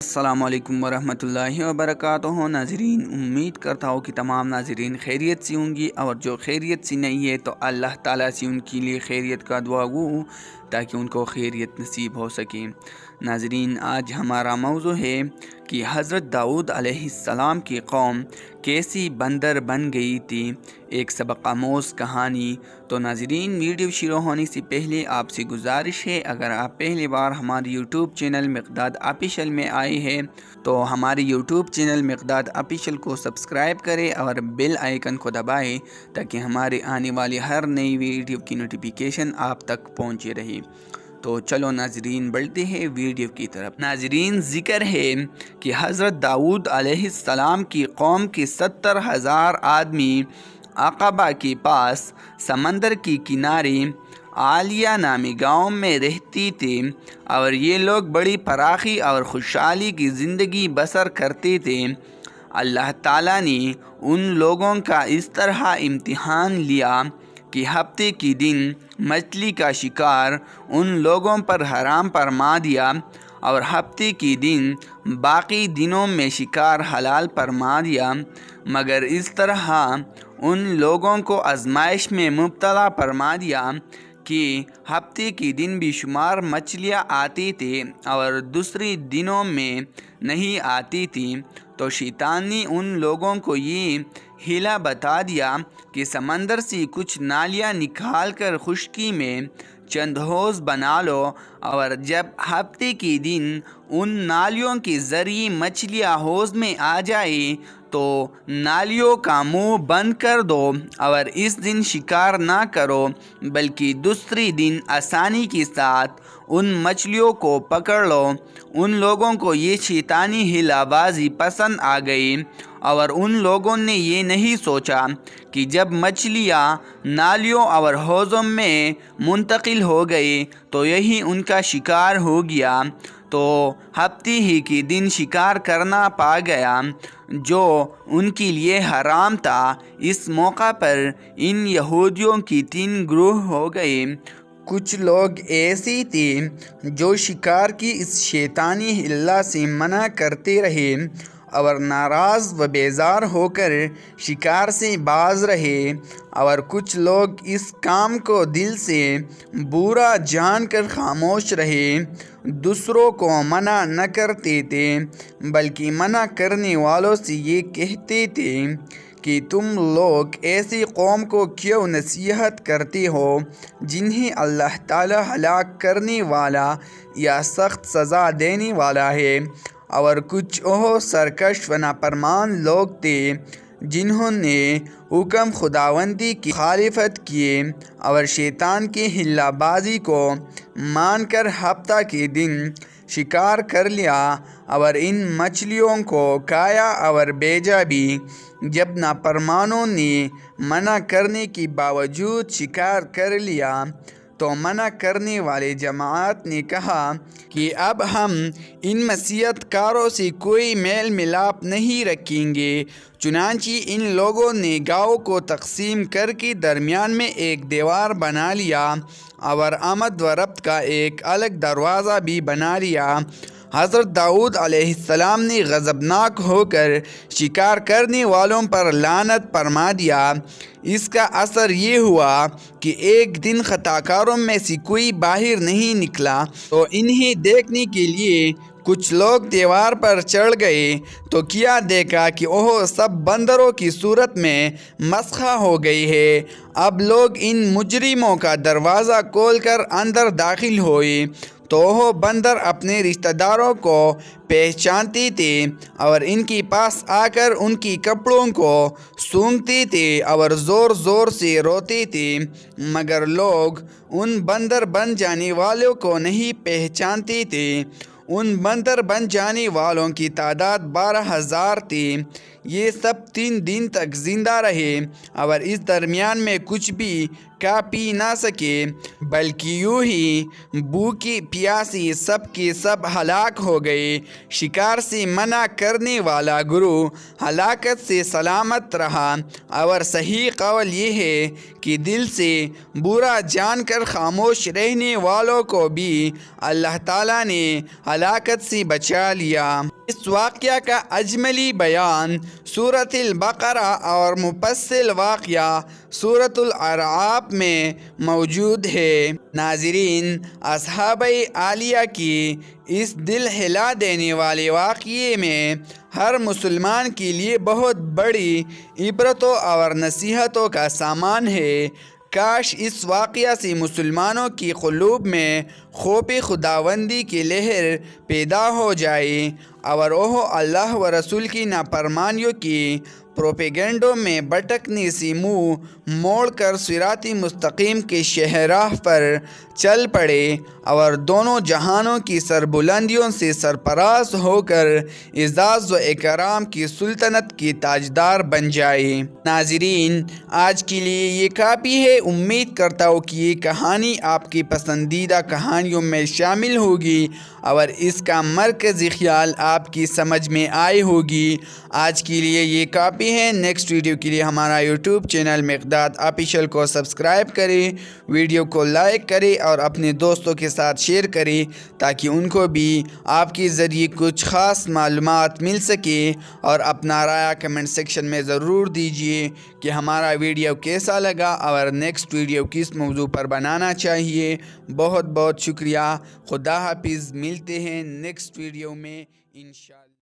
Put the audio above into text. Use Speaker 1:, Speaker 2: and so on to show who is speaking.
Speaker 1: السلام علیکم ورحمۃ اللہ وبرکاتہ ناظرین، امید کرتا ہوں کہ تمام ناظرین خیریت سے ہوں گی، اور جو خیریت سے نہیں ہے تو اللہ تعالیٰ سے ان کے لیے خیریت کا دعا گو تاکہ ان کو خیریت نصیب ہو سکے۔ ناظرین، آج ہمارا موضوع ہے کہ حضرت داؤد علیہ السلام کی قوم کیسی بندر بن گئی تھی، ایک سبق آموز کہانی۔ تو ناظرین، ویڈیو شروع ہونے سے پہلے آپ سے گزارش ہے، اگر آپ پہلی بار ہمارے یوٹیوب چینل مقداد آفیشیل میں آئے ہیں تو ہمارے یوٹیوب چینل مقداد آفیشیل کو سبسکرائب کریں اور بیل آئیکن کو دبائیں تاکہ ہمارے آنے والی ہر نئی ویڈیو کی نوٹیفیکیشن آپ تک پہنچے رہے۔ تو چلو ناظرین، بڑھتے ہیں ویڈیو کی طرف۔ ناظرین، ذکر ہے کہ حضرت داؤد علیہ السلام کی قوم کے 70,000 آدمی عقبہ کے پاس سمندر کے کنارے عالیہ نامی گاؤں میں رہتی تھے، اور یہ لوگ بڑی فراخی اور خوشحالی کی زندگی بسر کرتے تھے۔ اللہ تعالیٰ نے ان لوگوں کا اس طرح امتحان لیا کہ ہفتے کے دن مچھلی کا شکار ان لوگوں پر حرام فرما دیا، اور ہفتے کے دن باقی دنوں میں شکار حلال فرما دیا، مگر اس طرح ان لوگوں کو آزمائش میں مبتلا فرما دیا کہ ہفتے کے دن بھی شمار مچھلیاں آتی تھیں اور دوسرے دنوں میں نہیں آتی تھیں۔ تو شیطان نے ان لوگوں کو یہ ہیلا بتا دیا کہ سمندر سے کچھ نالیاں نکال کر خشکی میں چند حوض بنا لو، اور جب ہفتے کے دن ان نالیوں کے ذریعے مچھلیاں حوض میں آ جائے تو نالیوں کا منہ بند کر دو، اور اس دن شکار نہ کرو بلکہ دوسرے دن آسانی کے ساتھ ان مچھلیوں کو پکڑ لو۔ ان لوگوں کو یہ شیطانی ہیلا بازی پسند آ گئی، اور ان لوگوں نے یہ نہیں سوچا کہ جب مچھلیاں نالیوں اور حوضوں میں منتقل ہو گئی تو یہی ان کا شکار ہو گیا، تو ہفتے ہی کے دن شکار کرنا پا گیا جو ان کے لیے حرام تھا۔ اس موقع پر ان یہودیوں کی 3 گروہ ہو گئے۔ کچھ لوگ ایسے تھے جو شکار کی اس شیطانی ہیلا سے منع کرتے رہے اور ناراض و بیزار ہو کر شکار سے باز رہے، اور کچھ لوگ اس کام کو دل سے برا جان کر خاموش رہے۔ دوسروں کو منع نہ کرتے تھے بلکہ منع کرنے والوں سے یہ کہتے تھے کہ تم لوگ ایسی قوم کو کیوں نصیحت کرتے ہو جنہیں اللہ تعالیٰ ہلاک کرنے والا یا سخت سزا دینے والا ہے۔ اور کچھ وہ سرکش و نافرمان لوگ تھے جنہوں نے حکم خداوندی کی مخالفت کیے اور شیطان کی ہیلا بازی کو مان کر ہفتہ کے دن شکار کر لیا اور ان مچھلیوں کو کھایا اور بیچا بھی۔ جب نافرمانوں نے منع کرنے کے باوجود شکار کر لیا تو منع کرنے والے جماعت نے کہا کہ اب ہم ان معصیت کاروں سے کوئی میل ملاپ نہیں رکھیں گے۔ چنانچہ ان لوگوں نے گاؤں کو تقسیم کر کے درمیان میں ایک دیوار بنا لیا اور آمد و رفت کا ایک الگ دروازہ بھی بنا لیا۔ حضرت داؤد علیہ السلام نے غضبناک ہو کر شکار کرنے والوں پر لعنت فرما دیا۔ اس کا اثر یہ ہوا کہ ایک دن خطا کاروں میں سے کوئی باہر نہیں نکلا، تو انہیں دیکھنے کے لیے کچھ لوگ دیوار پر چڑھ گئے تو کیا دیکھا کہ وہ سب بندروں کی صورت میں مسخ ہو گئی ہے۔ اب لوگ ان مجرموں کا دروازہ کھول کر اندر داخل ہوئے تو وہ بندر اپنے رشتہ داروں کو پہچانتے تھے اور ان کے پاس آ کر ان کے کپڑوں کو سونگھتے تھے اور زور زور سے روتے تھے، مگر لوگ ان بندر بن جانے والوں کو نہیں پہچانتے تھے۔ ان بندر بن جانے والوں کی تعداد 12,000 تھی۔
Speaker 2: یہ سب 3 دن تک زندہ رہے اور اس درمیان میں کچھ بھی کھا پی نہ سکے، بلکہ یوں ہی بھوکی پیاسی سب کے سب ہلاک ہو گئے۔ شکار سے منع کرنے والا گروہ ہلاکت سے سلامت رہا، اور صحیح قول یہ ہے کہ دل سے برا جان کر خاموش رہنے والوں کو بھی اللہ تعالیٰ نے ہلاکت سے بچا لیا۔ اس واقعہ کا اجملی بیان سورۃ البقرہ اور مفصل واقعہ سورۃ الاعراف میں موجود ہے۔ ناظرین، اصحابہ عالیہ کی اس دل ہلا دینے والے واقعے میں ہر مسلمان کے لیے بہت بڑی عبرتوں اور نصیحتوں کا سامان ہے۔ کاش اس واقعہ سے مسلمانوں کی قلوب میں خوف خداوندی کی لہر پیدا ہو جائے اور وہ اللہ و رسول کی نافرمانیوں کی پروپیگنڈوں میں بھٹکنے سے منہ موڑ کر صراط مستقیم کے شاہراہ پر چل پڑے اور دونوں جہانوں کی سربلندیوں سے سرفراز ہو کر اعزاز و اکرام کی سلطنت کی تاجدار بن جائے۔ ناظرین، آج کے لیے یہ کافی ہے۔ امید کرتا ہوں کہ یہ کہانی آپ کی پسندیدہ کہانیوں میں شامل ہوگی اور اس کا مرکزی خیال آپ کی سمجھ میں آئی ہوگی۔ آج کے لیے یہ کافی ہے۔ نیکسٹ ویڈیو کے لیے ہمارا یوٹیوب چینل مقداد آفیشیل کو سبسکرائب کریں، ویڈیو کو لائک کریں اور اپنے دوستوں کے ساتھ شیئر کریں تاکہ ان کو بھی آپ کے ذریعے کچھ خاص معلومات مل سکے، اور اپنا رائے کمنٹ سیکشن میں ضرور دیجیے کہ ہمارا ویڈیو کیسا لگا اور نیکسٹ ویڈیو کس موضوع پر بنانا چاہیے۔ بہت بہت شکریہ۔ خدا حافظ۔ ملتے ہیں نیکسٹ ویڈیو میں انشاءاللہ۔